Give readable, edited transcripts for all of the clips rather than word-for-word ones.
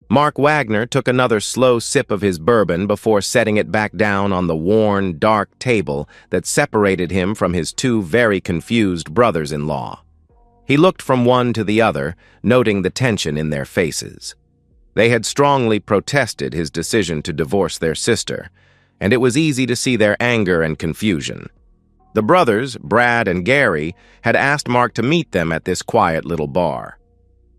Mark Wagner took another slow sip of his bourbon before setting it back down on the worn, dark table that separated him from his two very confused brothers-in-law. He looked from one to the other, noting the tension in their faces. They had strongly protested his decision to divorce their sister, and it was easy to see their anger and confusion. The brothers, Brad and Gary, had asked Mark to meet them at this quiet little bar.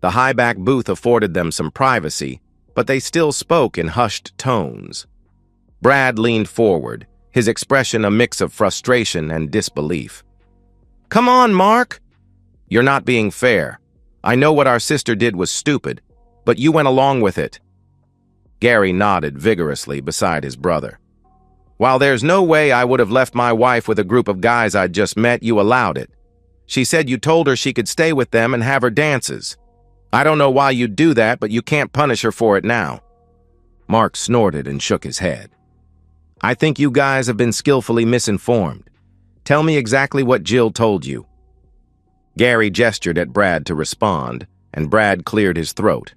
The high-back booth afforded them some privacy, but they still spoke in hushed tones. Brad leaned forward, his expression a mix of frustration and disbelief. "Come on, Mark!" "You're not being fair. I know what our sister did was stupid, but you went along with it." Gary nodded vigorously beside his brother. "While there's no way I would have left my wife with a group of guys I'd just met, you allowed it. She said you told her she could stay with them and have her dances. I don't know why you'd do that, but you can't punish her for it now." Mark snorted and shook his head. "I think you guys have been skillfully misinformed. Tell me exactly what Jill told you." Gary gestured at Brad to respond, and Brad cleared his throat.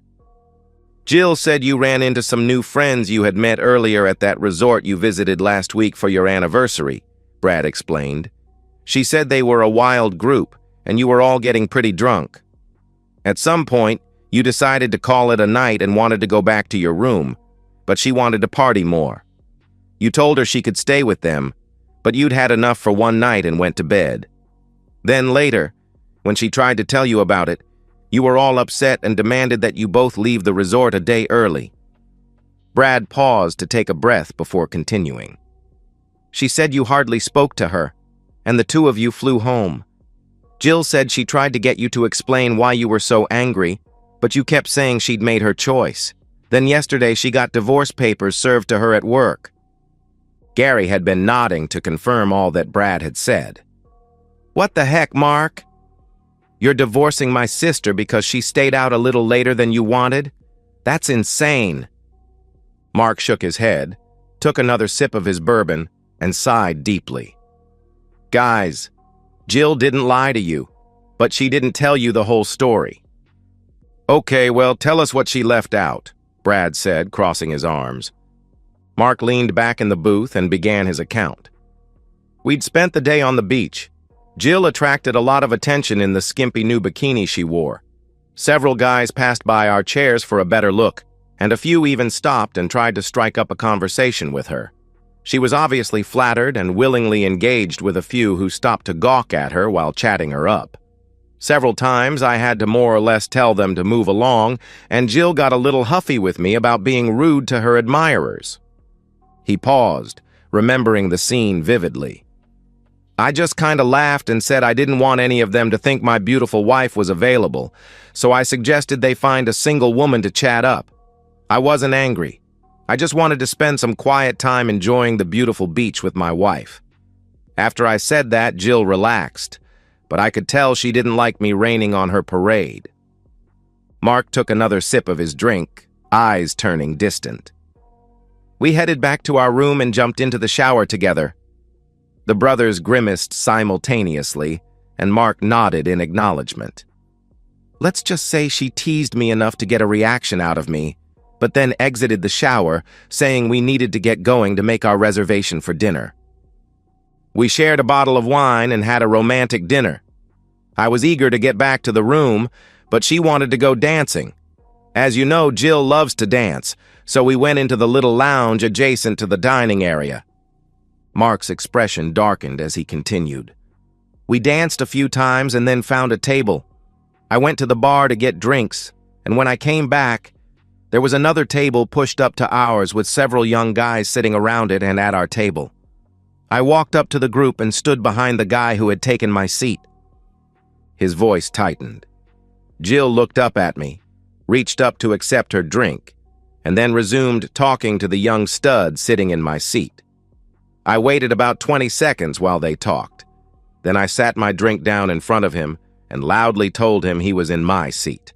"Jill said you ran into some new friends you had met earlier at that resort you visited last week for your anniversary," Brad explained. "She said they were a wild group, and you were all getting pretty drunk. At some point, you decided to call it a night and wanted to go back to your room, but she wanted to party more. You told her she could stay with them, but you'd had enough for one night and went to bed. Then later, when she tried to tell you about it, you were all upset and demanded that you both leave the resort a day early." Brad paused to take a breath before continuing. "She said you hardly spoke to her, and the two of you flew home. Jill said she tried to get you to explain why you were so angry, but you kept saying she'd made her choice. Then yesterday she got divorce papers served to her at work." Gary had been nodding to confirm all that Brad had said. "What the heck, Mark? You're divorcing my sister because she stayed out a little later than you wanted? That's insane." Mark shook his head, took another sip of his bourbon, and sighed deeply. "Guys, Jill didn't lie to you, but she didn't tell you the whole story." "Okay, well, tell us what she left out," Brad said, crossing his arms. Mark leaned back in the booth and began his account. "We'd spent the day on the beach. Jill attracted a lot of attention in the skimpy new bikini she wore. Several guys passed by our chairs for a better look, and a few even stopped and tried to strike up a conversation with her. She was obviously flattered and willingly engaged with a few who stopped to gawk at her while chatting her up. Several times I had to more or less tell them to move along, and Jill got a little huffy with me about being rude to her admirers." He paused, remembering the scene vividly. "I just kinda laughed and said I didn't want any of them to think my beautiful wife was available, so I suggested they find a single woman to chat up. I wasn't angry. I just wanted to spend some quiet time enjoying the beautiful beach with my wife. After I said that, Jill relaxed, but I could tell she didn't like me raining on her parade." Mark took another sip of his drink, eyes turning distant. "We headed back to our room and jumped into the shower together." The brothers grimaced simultaneously, and Mark nodded in acknowledgement. "Let's just say she teased me enough to get a reaction out of me, but then exited the shower, saying we needed to get going to make our reservation for dinner. We shared a bottle of wine and had a romantic dinner. I was eager to get back to the room, but she wanted to go dancing. As you know, Jill loves to dance, so we went into the little lounge adjacent to the dining area." Mark's expression darkened as he continued. "We danced a few times and then found a table. I went to the bar to get drinks, and when I came back, there was another table pushed up to ours with several young guys sitting around it and at our table. I walked up to the group and stood behind the guy who had taken my seat." His voice tightened. Jill looked up at me, reached up to accept her drink, and then resumed talking to the young stud sitting in my seat. I waited about 20 seconds while they talked. Then I sat my drink down in front of him and loudly told him he was in my seat.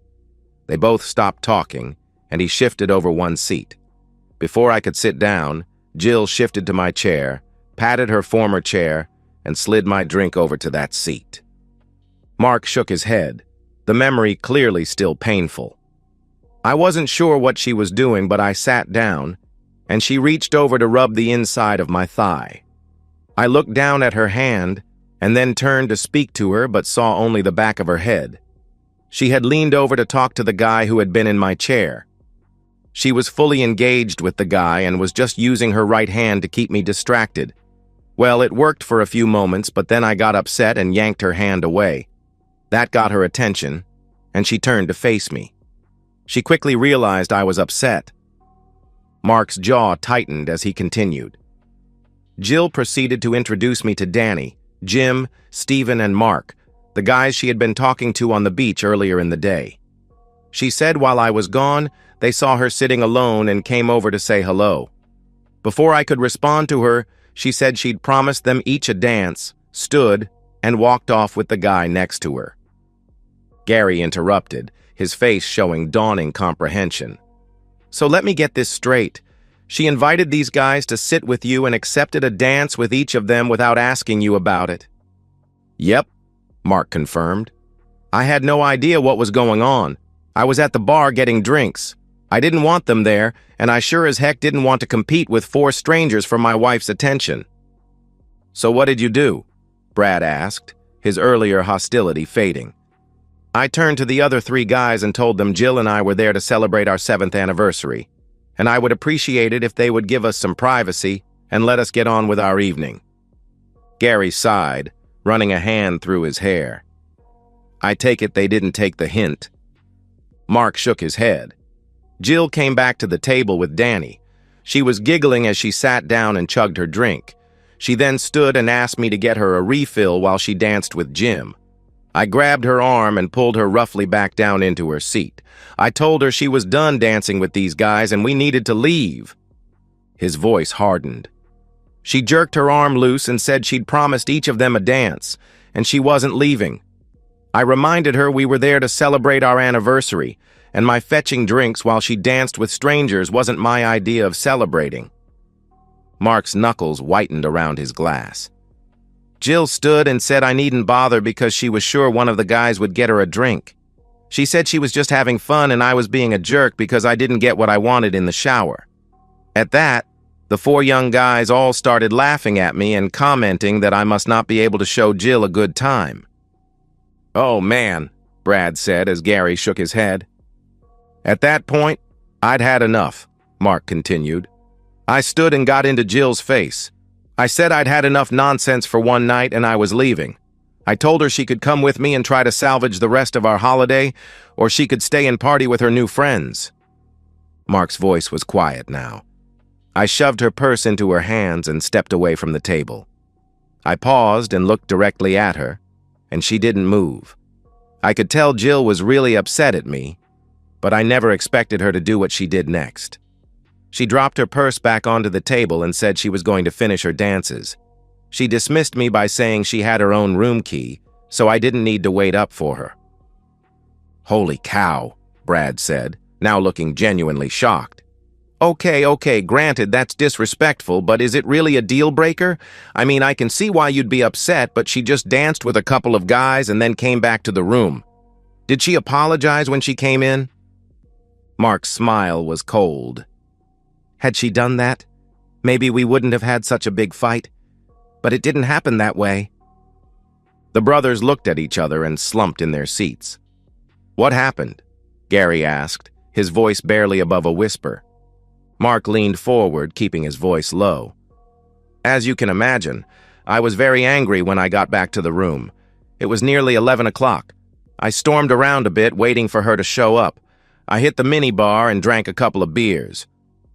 They both stopped talking, and he shifted over one seat. Before I could sit down, Jill shifted to my chair, patted her former chair, and slid my drink over to that seat. Mark shook his head, the memory clearly still painful. I wasn't sure what she was doing, but I sat down, and she reached over to rub the inside of my thigh. I looked down at her hand, and then turned to speak to her, but saw only the back of her head. She had leaned over to talk to the guy who had been in my chair. She was fully engaged with the guy and was just using her right hand to keep me distracted. Well, it worked for a few moments, but then I got upset and yanked her hand away. That got her attention, and she turned to face me. She quickly realized I was upset. Mark's jaw tightened as he continued. Jill proceeded to introduce me to Danny, Jim, Stephen, and Mark, the guys she had been talking to on the beach earlier in the day. She said while I was gone, they saw her sitting alone and came over to say hello. Before I could respond to her, she said she'd promised them each a dance, stood, and walked off with the guy next to her. Gary interrupted, his face showing dawning comprehension. So let me get this straight. She invited these guys to sit with you and accepted a dance with each of them without asking you about it. Yep, Mark confirmed. I had no idea what was going on. I was at the bar getting drinks. I didn't want them there, and I sure as heck didn't want to compete with 4 strangers for my wife's attention. So what did you do? Brad asked, his earlier hostility fading. I turned to the other 3 guys and told them Jill and I were there to celebrate our 7th anniversary, and I would appreciate it if they would give us some privacy and let us get on with our evening. Gary sighed, running a hand through his hair. I take it they didn't take the hint. Mark shook his head. Jill came back to the table with Danny. She was giggling as she sat down and chugged her drink. She then stood and asked me to get her a refill while she danced with Jim. I grabbed her arm and pulled her roughly back down into her seat. I told her she was done dancing with these guys and we needed to leave. His voice hardened. She jerked her arm loose and said she'd promised each of them a dance, and she wasn't leaving. I reminded her we were there to celebrate our anniversary, and my fetching drinks while she danced with strangers wasn't my idea of celebrating. Mark's knuckles whitened around his glass. Jill stood and said I needn't bother because she was sure one of the guys would get her a drink. She said she was just having fun and I was being a jerk because I didn't get what I wanted in the shower. At that, the 4 young guys all started laughing at me and commenting that I must not be able to show Jill a good time. Oh man, Brad said as Gary shook his head. At that point, I'd had enough, Mark continued. I stood and got into Jill's face. I said I'd had enough nonsense for one night and I was leaving. I told her she could come with me and try to salvage the rest of our holiday, or she could stay and party with her new friends. Mark's voice was quiet now. I shoved her purse into her hands and stepped away from the table. I paused and looked directly at her, and she didn't move. I could tell Jill was really upset at me, but I never expected her to do what she did next. She dropped her purse back onto the table and said she was going to finish her dances. She dismissed me by saying she had her own room key, so I didn't need to wait up for her. Holy cow, Brad said, now looking genuinely shocked. Okay, granted that's disrespectful, but is it really a deal breaker? I mean, I can see why you'd be upset, but she just danced with a couple of guys and then came back to the room. Did she apologize when she came in? Mark's smile was cold. Had she done that, maybe we wouldn't have had such a big fight. But it didn't happen that way. The brothers looked at each other and slumped in their seats. What happened? Gary asked, his voice barely above a whisper. Mark leaned forward, keeping his voice low. As you can imagine, I was very angry when I got back to the room. It was nearly 11 o'clock. I stormed around a bit, waiting for her to show up. I hit the minibar and drank a couple of beers.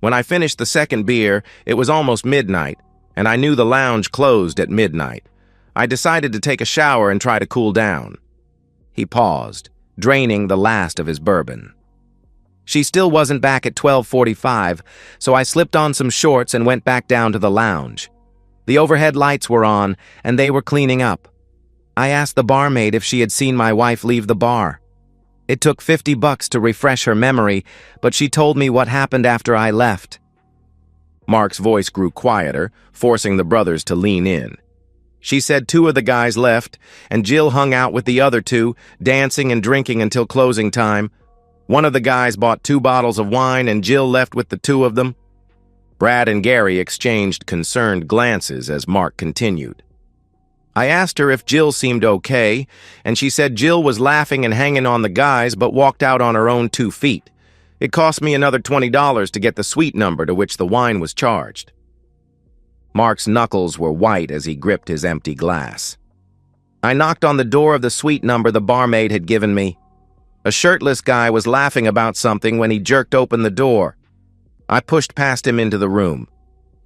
When I finished the second beer, it was almost midnight, and I knew the lounge closed at midnight. I decided to take a shower and try to cool down. He paused, draining the last of his bourbon. She still wasn't back at 12:45, so I slipped on some shorts and went back down to the lounge. The overhead lights were on, and they were cleaning up. I asked the barmaid if she had seen my wife leave the bar. It took $50 to refresh her memory, but she told me what happened after I left. Mark's voice grew quieter, forcing the brothers to lean in. She said 2 of the guys left, and Jill hung out with the other 2, dancing and drinking until closing time. One of the guys bought 2 bottles of wine and Jill left with the 2 of them. Brad and Gary exchanged concerned glances as Mark continued. I asked her if Jill seemed okay, and she said Jill was laughing and hanging on the guys but walked out on her own 2 feet. It cost me another $20 to get the suite number to which the wine was charged. Mark's knuckles were white as he gripped his empty glass. I knocked on the door of the suite number the barmaid had given me. A shirtless guy was laughing about something when he jerked open the door. I pushed past him into the room.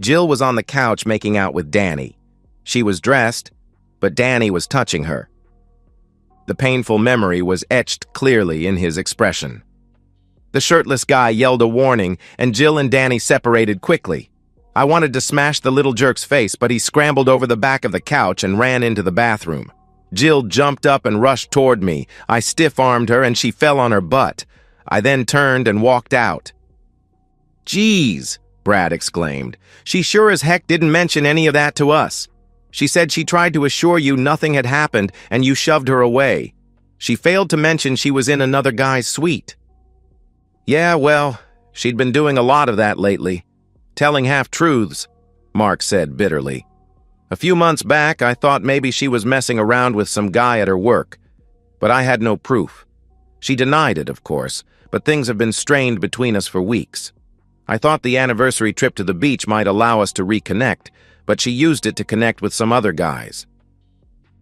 Jill was on the couch making out with Danny. She was dressed, but Danny was touching her. The painful memory was etched clearly in his expression. The shirtless guy yelled a warning, and Jill and Danny separated quickly. I wanted to smash the little jerk's face, but he scrambled over the back of the couch and ran into the bathroom. Jill jumped up and rushed toward me. I stiff-armed her, and she fell on her butt. I then turned and walked out. "Geez," Brad exclaimed. "She sure as heck didn't mention any of that to us. She said she tried to assure you nothing had happened, and you shoved her away. She failed to mention she was in another guy's suite." "Yeah, well, she'd been doing a lot of that lately. Telling half-truths," Mark said bitterly. "A few months back, I thought maybe she was messing around with some guy at her work, but I had no proof. She denied it, of course, but things have been strained between us for weeks. I thought the anniversary trip to the beach might allow us to reconnect, but she used it to connect with some other guys."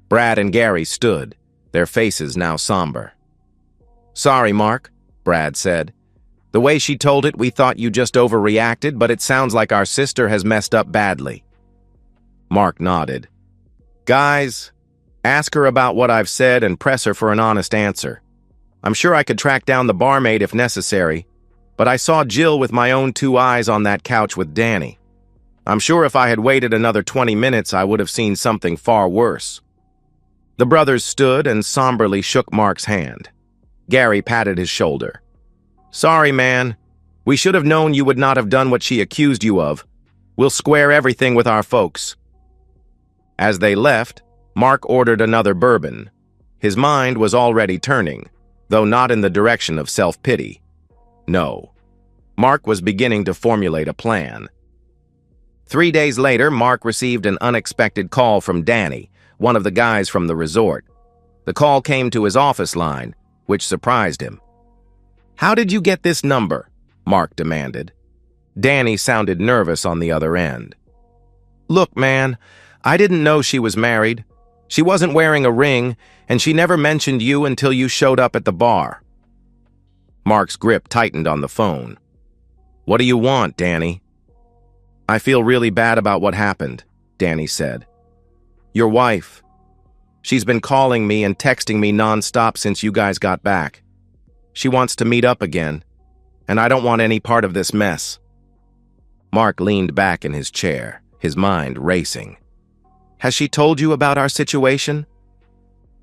Brad and Gary stood, their faces now somber. "Sorry, Mark," Brad said. "The way she told it, we thought you just overreacted, but it sounds like our sister has messed up badly." Mark nodded. "Guys, ask her about what I've said and press her for an honest answer. I'm sure I could track down the barmaid if necessary, but I saw Jill with my own 2 eyes on that couch with Danny. I'm sure if I had waited another 20 minutes, I would have seen something far worse." The brothers stood and somberly shook Mark's hand. Gary patted his shoulder. "Sorry, man. We should have known you would not have done what she accused you of. We'll square everything with our folks." As they left, Mark ordered another bourbon. His mind was already turning, though not in the direction of self-pity. No. Mark was beginning to formulate a plan. 3 days later, Mark received an unexpected call from Danny, one of the guys from the resort. The call came to his office line, which surprised him. "How did you get this number?" Mark demanded. Danny sounded nervous on the other end. "Look, man, I didn't know she was married. She wasn't wearing a ring, and she never mentioned you until you showed up at the bar." Mark's grip tightened on the phone. "What do you want, Danny?" "I feel really bad about what happened," Danny said. "Your wife. She's been calling me and texting me nonstop since you guys got back. She wants to meet up again, and I don't want any part of this mess." Mark leaned back in his chair, his mind racing. "Has she told you about our situation?"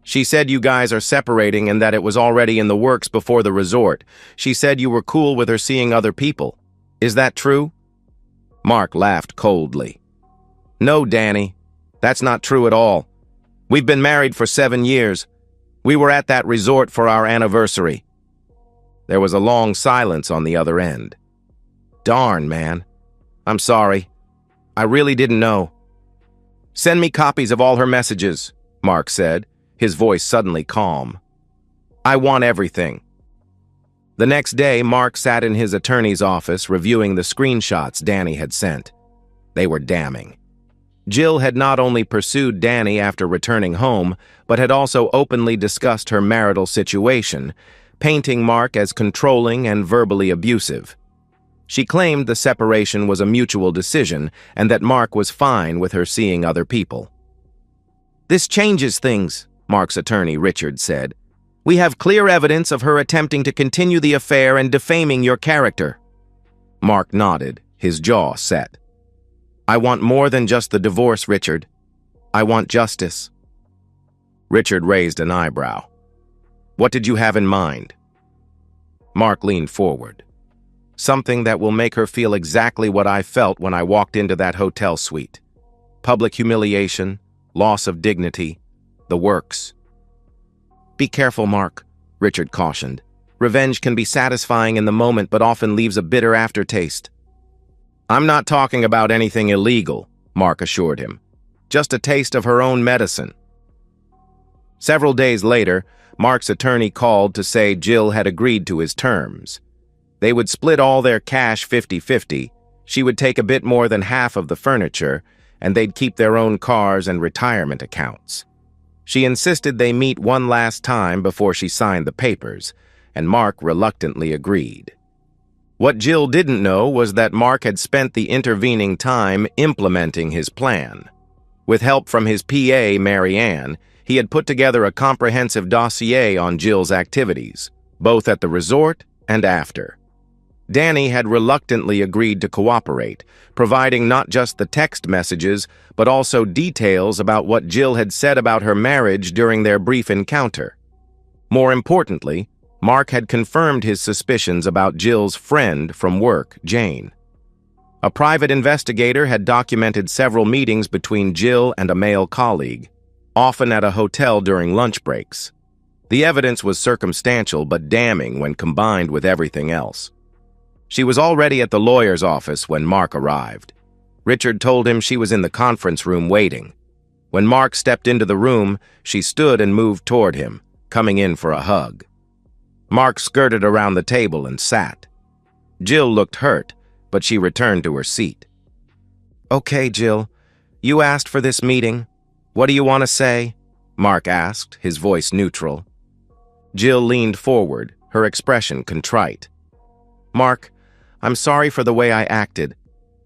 "She said you guys are separating and that it was already in the works before the resort. She said you were cool with her seeing other people. Is that true?" Mark laughed coldly. "No, Danny. That's not true at all. We've been married for 7 years. We were at that resort for our anniversary." There was a long silence on the other end. "Darn, man. I'm sorry. I really didn't know." "Send me copies of all her messages," Mark said, his voice suddenly calm. "I want everything." The next day, Mark sat in his attorney's office reviewing the screenshots Danny had sent. They were damning. Jill had not only pursued Danny after returning home, but had also openly discussed her marital situation, painting Mark as controlling and verbally abusive. She claimed the separation was a mutual decision and that Mark was fine with her seeing other people. "This changes things," Mark's attorney Richard said. "We have clear evidence of her attempting to continue the affair and defaming your character." Mark nodded, his jaw set. "I want more than just the divorce, Richard. I want justice." Richard raised an eyebrow. "What did you have in mind?" Mark leaned forward. "Something that will make her feel exactly what I felt when I walked into that hotel suite. Public humiliation, loss of dignity, the works." "Be careful, Mark," Richard cautioned. Revenge can be satisfying in the moment but often leaves a bitter aftertaste. I'm not talking about anything illegal, Mark assured him. Just a taste of her own medicine. Several days later, Mark's attorney called to say Jill had agreed to his terms. They would split all their cash 50-50, she would take a bit more than half of the furniture, and they'd keep their own cars and retirement accounts. She insisted they meet one last time before she signed the papers, and Mark reluctantly agreed. What Jill didn't know was that Mark had spent the intervening time implementing his plan. With help from his PA, Mary Ann, he had put together a comprehensive dossier on Jill's activities, both at the resort and after. Danny had reluctantly agreed to cooperate, providing not just the text messages, but also details about what Jill had said about her marriage during their brief encounter. More importantly, Mark had confirmed his suspicions about Jill's friend from work, Jane. A private investigator had documented several meetings between Jill and a male colleague, often at a hotel during lunch breaks. The evidence was circumstantial but damning when combined with everything else. She was already at the lawyer's office when Mark arrived. Richard told him she was in the conference room waiting. When Mark stepped into the room, she stood and moved toward him, coming in for a hug. Mark skirted around the table and sat. Jill looked hurt, but she returned to her seat. "Okay, Jill, you asked for this meeting. What do you want to say?" Mark asked, his voice neutral. Jill leaned forward, her expression contrite. "Mark, I'm sorry for the way I acted.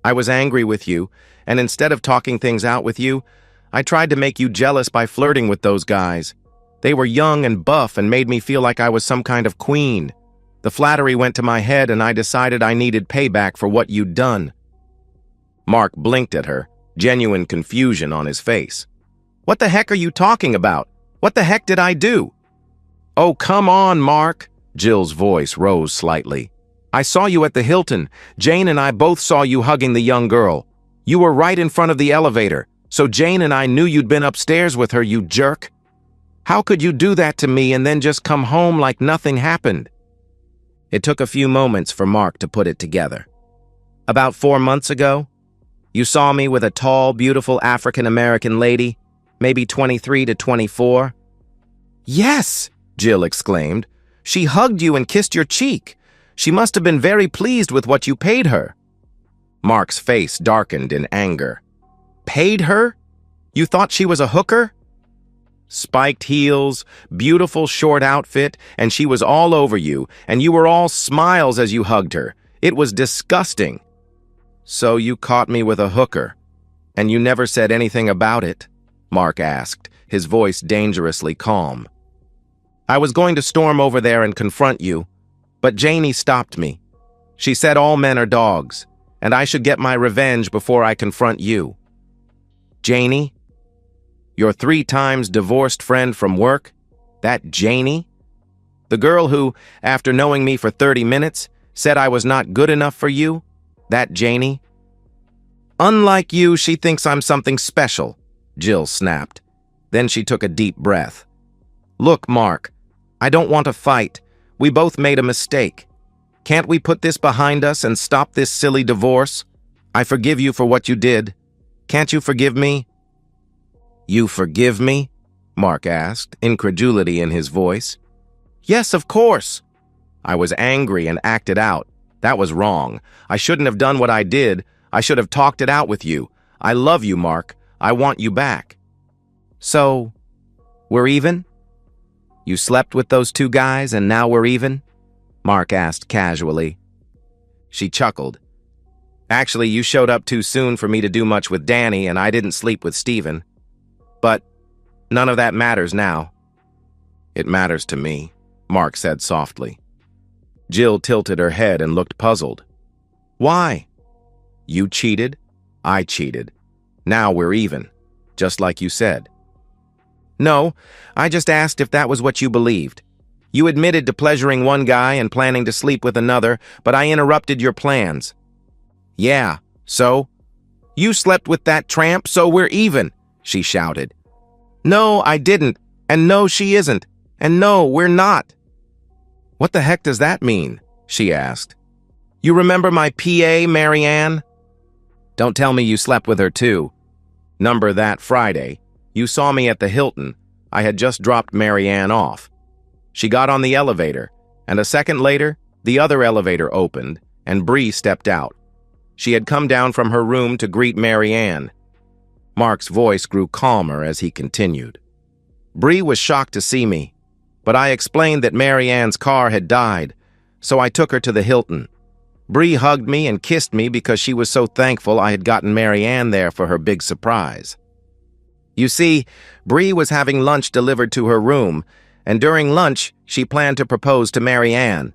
I was angry with you, and instead of talking things out with you, I tried to make you jealous by flirting with those guys. They were young and buff and made me feel like I was some kind of queen. The flattery went to my head and I decided I needed payback for what you'd done." Mark blinked at her, genuine confusion on his face. "What the heck are you talking about? What the heck did I do?" "Oh, come on, Mark." Jill's voice rose slightly. "I saw you at the Hilton. Jane and I both saw you hugging the young girl. You were right in front of the elevator, so Jane and I knew you'd been upstairs with her, you jerk. How could you do that to me and then just come home like nothing happened?" It took a few moments for Mark to put it together. "About 4 months ago, you saw me with a tall, beautiful African-American lady, maybe 23 to 24. "Yes!" Jill exclaimed. "She hugged you and kissed your cheek. She must have been very pleased with what you paid her." Mark's face darkened in anger. "Paid her? You thought she was a hooker?" "Spiked heels, beautiful short outfit, and she was all over you, and you were all smiles as you hugged her. It was disgusting." "So you caught me with a hooker, and you never said anything about it?" Mark asked, his voice dangerously calm. "I was going to storm over there and confront you, but Janie stopped me. She said all men are dogs, and I should get my revenge before I confront you." "Janie? Your 3 times divorced friend from work? That Janie? The girl who, after knowing me for 30 minutes, said I was not good enough for you? That Janie?" "Unlike you, she thinks I'm something special," Jill snapped. Then she took a deep breath. "Look, Mark, I don't want to fight. We both made a mistake. Can't we put this behind us and stop this silly divorce? I forgive you for what you did. Can't you forgive me?" "You forgive me?" Mark asked, incredulity in his voice. "Yes, of course. I was angry and acted out. That was wrong. I shouldn't have done what I did. I should have talked it out with you. I love you, Mark. I want you back." "So, we're even? You slept with those 2 guys and now we're even?" Mark asked casually. She chuckled. "Actually, you showed up too soon for me to do much with Danny, and I didn't sleep with Steven. But none of that matters now." "It matters to me," Mark said softly. Jill tilted her head and looked puzzled. "Why?" "You cheated. I cheated. Now we're even, just like you said." "No, I just asked if that was what you believed. You admitted to pleasuring one guy and planning to sleep with another, but I interrupted your plans." "Yeah, so? You slept with that tramp, so we're even," she shouted. "No, I didn't, and no, she isn't, and no, we're not." "What the heck does that mean?" she asked. "You remember my PA, Marianne? Don't tell me you slept with her too. Number that Friday. You saw me at the Hilton. I had just dropped Marianne off. She got on the elevator, and a second later, the other elevator opened, and Bree stepped out. She had come down from her room to greet Marianne." Mark's voice grew calmer as he continued. "Bree was shocked to see me, but I explained that Marianne's car had died, so I took her to the Hilton. Bree hugged me and kissed me because she was so thankful I had gotten Marianne there for her big surprise. You see, Bree was having lunch delivered to her room, and during lunch, she planned to propose to Marianne."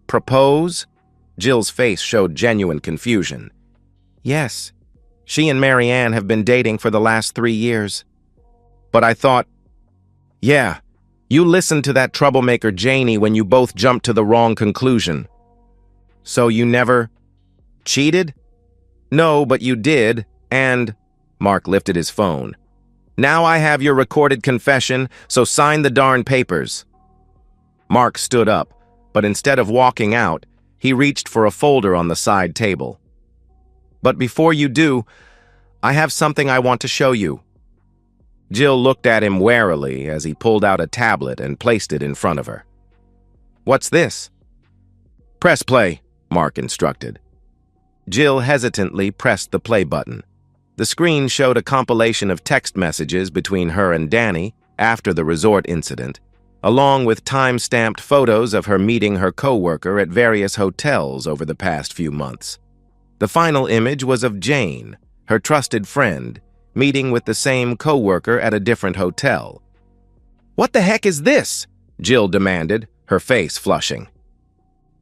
"Propose?" Jill's face showed genuine confusion. "Yes. She and Marianne have been dating for the last 3 years. But I thought, yeah, you listened to that troublemaker Janie when you both jumped to the wrong conclusion. So you never cheated?" "No, but you did, and—" Mark lifted his phone. "Now I have your recorded confession, so sign the darn papers." Mark stood up, but instead of walking out, he reached for a folder on the side table. "But before you do, I have something I want to show you." Jill looked at him warily as he pulled out a tablet and placed it in front of her. "What's this?" "Press play," Mark instructed. Jill hesitantly pressed the play button. The screen showed a compilation of text messages between her and Danny after the resort incident, along with time-stamped photos of her meeting her co-worker at various hotels over the past few months. The final image was of Jane, her trusted friend, meeting with the same co-worker at a different hotel. "What the heck is this?" Jill demanded, her face flushing.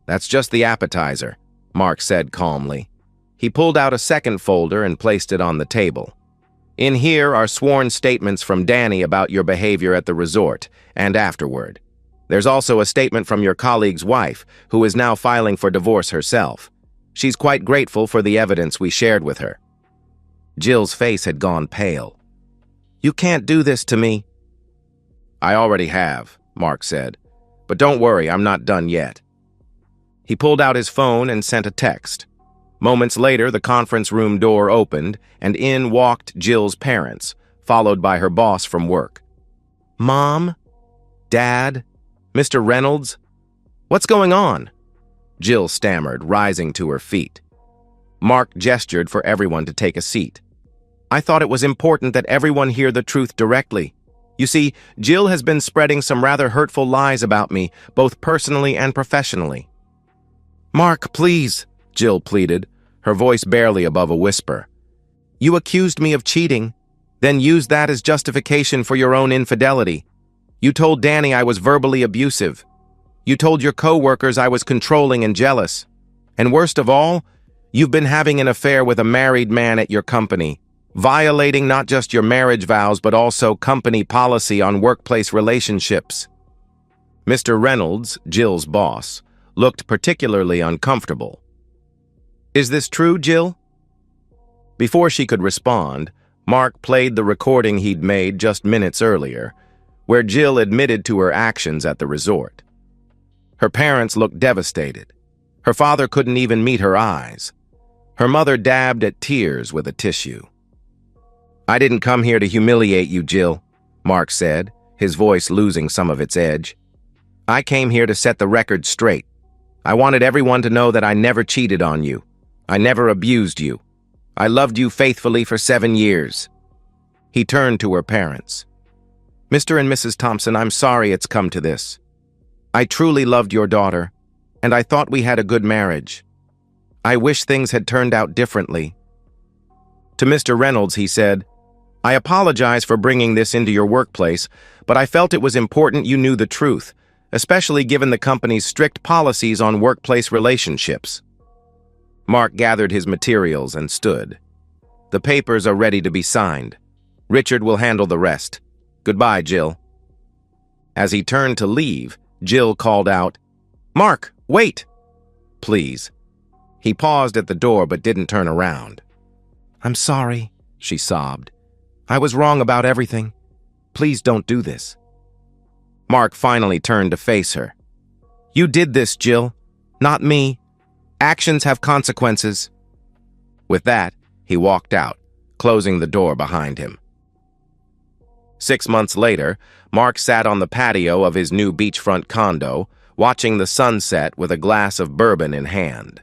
"That's just the appetizer," Mark said calmly. He pulled out a second folder and placed it on the table. "In here are sworn statements from Danny about your behavior at the resort and afterward. There's also a statement from your colleague's wife, who is now filing for divorce herself. She's quite grateful for the evidence we shared with her." Jill's face had gone pale. "You can't do this to me." "I already have," Mark said. "But don't worry, I'm not done yet." He pulled out his phone and sent a text. Moments later, the conference room door opened, and in walked Jill's parents, followed by her boss from work. "Mom? Dad? Mr. Reynolds? What's going on?" Jill stammered, rising to her feet. Mark gestured for everyone to take a seat. "I thought it was important that everyone hear the truth directly. You see, Jill has been spreading some rather hurtful lies about me, both personally and professionally." "Mark, please," Jill pleaded, her voice barely above a whisper. "You accused me of cheating, then used that as justification for your own infidelity. You told Danny I was verbally abusive. You told your co-workers I was controlling and jealous. And worst of all, you've been having an affair with a married man at your company, violating not just your marriage vows but also company policy on workplace relationships." Mr. Reynolds, Jill's boss, looked particularly uncomfortable. "Is this true, Jill?" Before she could respond, Mark played the recording he'd made just minutes earlier, where Jill admitted to her actions at the resort. Her parents looked devastated. Her father couldn't even meet her eyes. Her mother dabbed at tears with a tissue. "I didn't come here to humiliate you, Jill," Mark said, his voice losing some of its edge. "I came here to set the record straight. I wanted everyone to know that I never cheated on you. I never abused you. I loved you faithfully for 7 years." He turned to her parents. "Mr. and Mrs. Thompson, I'm sorry it's come to this. I truly loved your daughter, and I thought we had a good marriage. I wish things had turned out differently." To Mr. Reynolds, he said, "I apologize for bringing this into your workplace, but I felt it was important you knew the truth, especially given the company's strict policies on workplace relationships." Mark gathered his materials and stood. "The papers are ready to be signed. Richard will handle the rest. Goodbye, Jill." As he turned to leave, Jill called out, "Mark, wait!" "Please." He paused at the door but didn't turn around. "I'm sorry," she sobbed. "I was wrong about everything. Please don't do this." Mark finally turned to face her. You did this, Jill. Not me. Actions have consequences. With that, he walked out, closing the door behind him. 6 months later, Mark sat on the patio of his new beachfront condo, watching the sunset with a glass of bourbon in hand.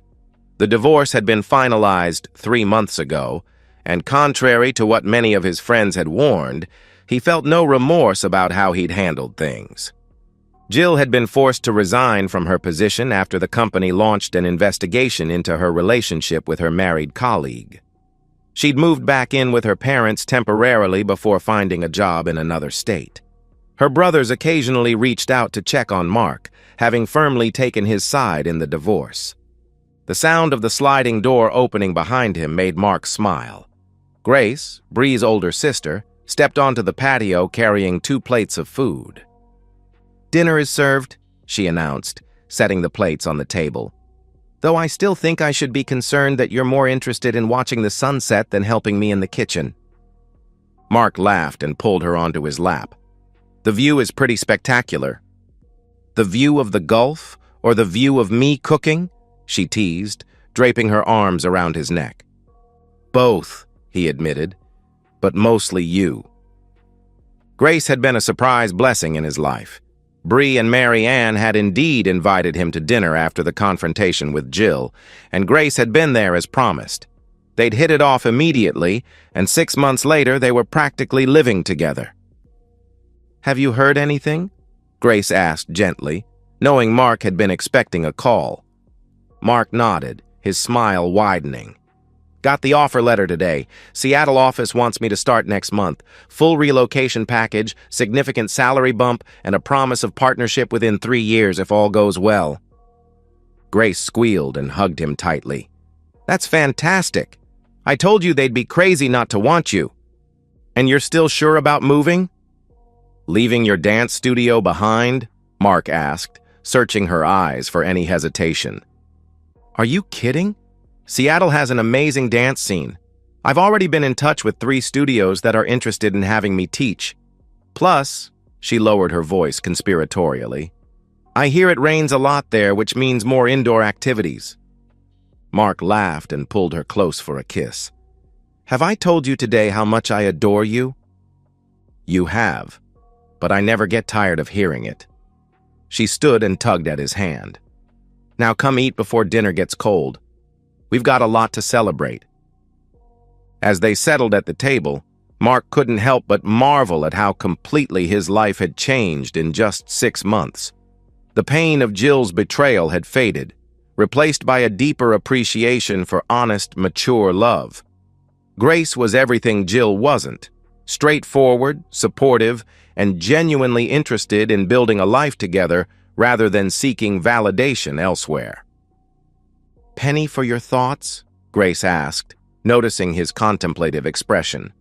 The divorce had been finalized 3 months ago, and contrary to what many of his friends had warned, he felt no remorse about how he'd handled things. Jill had been forced to resign from her position after the company launched an investigation into her relationship with her married colleague. She'd moved back in with her parents temporarily before finding a job in another state. Her brothers occasionally reached out to check on Mark, having firmly taken his side in the divorce. The sound of the sliding door opening behind him made Mark smile. Grace, Bree's older sister, stepped onto the patio carrying 2 plates of food. "Dinner is served," she announced, setting the plates on the table. "Though I still think I should be concerned that you're more interested in watching the sunset than helping me in the kitchen." Mark laughed and pulled her onto his lap. "The view is pretty spectacular." "The view of the Gulf, or the view of me cooking?" she teased, draping her arms around his neck. "Both," he admitted, "but mostly you." Grace had been a surprise blessing in his life. Bree and Mary Ann had indeed invited him to dinner after the confrontation with Jill, and Grace had been there as promised. They'd hit it off immediately, and 6 months later they were practically living together. "Have you heard anything?" Grace asked gently, knowing Mark had been expecting a call. Mark nodded, his smile widening. "Got the offer letter today. Seattle office wants me to start next month. Full relocation package, significant salary bump, and a promise of partnership within 3 years if all goes well." Grace squealed and hugged him tightly. "That's fantastic. I told you they'd be crazy not to want you. And you're still sure about moving?" "Leaving your dance studio behind?" Mark asked, searching her eyes for any hesitation. "Are you kidding? Seattle has an amazing dance scene. I've already been in touch with 3 studios that are interested in having me teach. Plus," she lowered her voice conspiratorially, "I hear it rains a lot there, which means more indoor activities." Mark laughed and pulled her close for a kiss. "Have I told you today how much I adore you?" "You have, but I never get tired of hearing it." She stood and tugged at his hand. "Now come eat before dinner gets cold. We've got a lot to celebrate." As they settled at the table, Mark couldn't help but marvel at how completely his life had changed in just 6 months. The pain of Jill's betrayal had faded, replaced by a deeper appreciation for honest, mature love. Grace was everything Jill wasn't: straightforward, supportive, and genuinely interested in building a life together rather than seeking validation elsewhere. "Penny for your thoughts?" Grace asked, noticing his contemplative expression.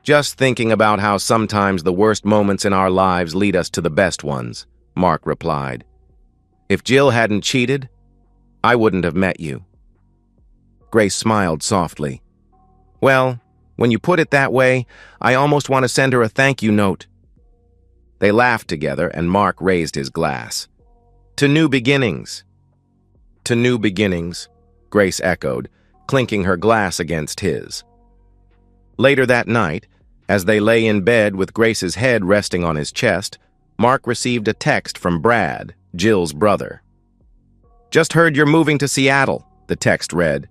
"Just thinking about how sometimes the worst moments in our lives lead us to the best ones," Mark replied. "If Jill hadn't cheated, I wouldn't have met you." Grace smiled softly. "Well, when you put it that way, I almost want to send her a thank you note." They laughed together, and Mark raised his glass. "To new beginnings." "To new beginnings," Grace echoed, clinking her glass against his. Later that night, as they lay in bed with Grace's head resting on his chest, Mark received a text from Brad, Jill's brother. "Just heard you're moving to Seattle," the text read.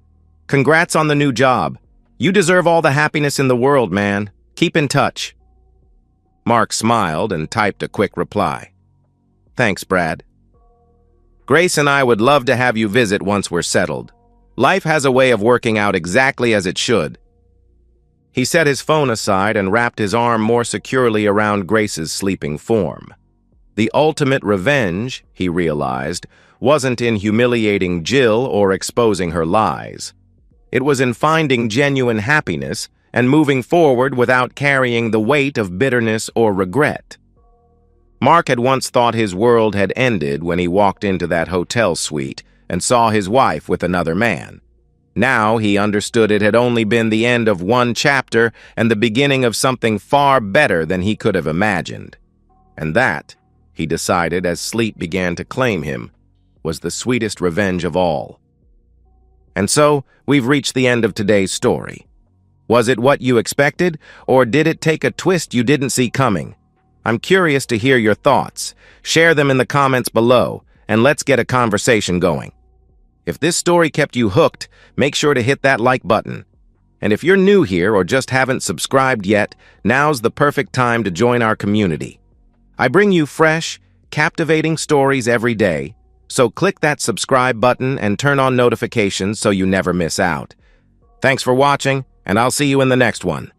"Congrats on the new job. You deserve all the happiness in the world, man. Keep in touch." Mark smiled and typed a quick reply. "Thanks, Brad. Grace and I would love to have you visit once we're settled. Life has a way of working out exactly as it should." He set his phone aside and wrapped his arm more securely around Grace's sleeping form. The ultimate revenge, he realized, wasn't in humiliating Jill or exposing her lies. It was in finding genuine happiness and moving forward without carrying the weight of bitterness or regret. Mark had once thought his world had ended when he walked into that hotel suite and saw his wife with another man. Now he understood it had only been the end of one chapter and the beginning of something far better than he could have imagined. And that, he decided as sleep began to claim him, was the sweetest revenge of all. And so, we've reached the end of today's story. Was it what you expected, or did it take a twist you didn't see coming? I'm curious to hear your thoughts. Share them in the comments below, and let's get a conversation going. If this story kept you hooked, make sure to hit that like button. And if you're new here or just haven't subscribed yet, now's the perfect time to join our community. I bring you fresh, captivating stories every day, so click that subscribe button and turn on notifications so you never miss out. Thanks for watching, and I'll see you in the next one.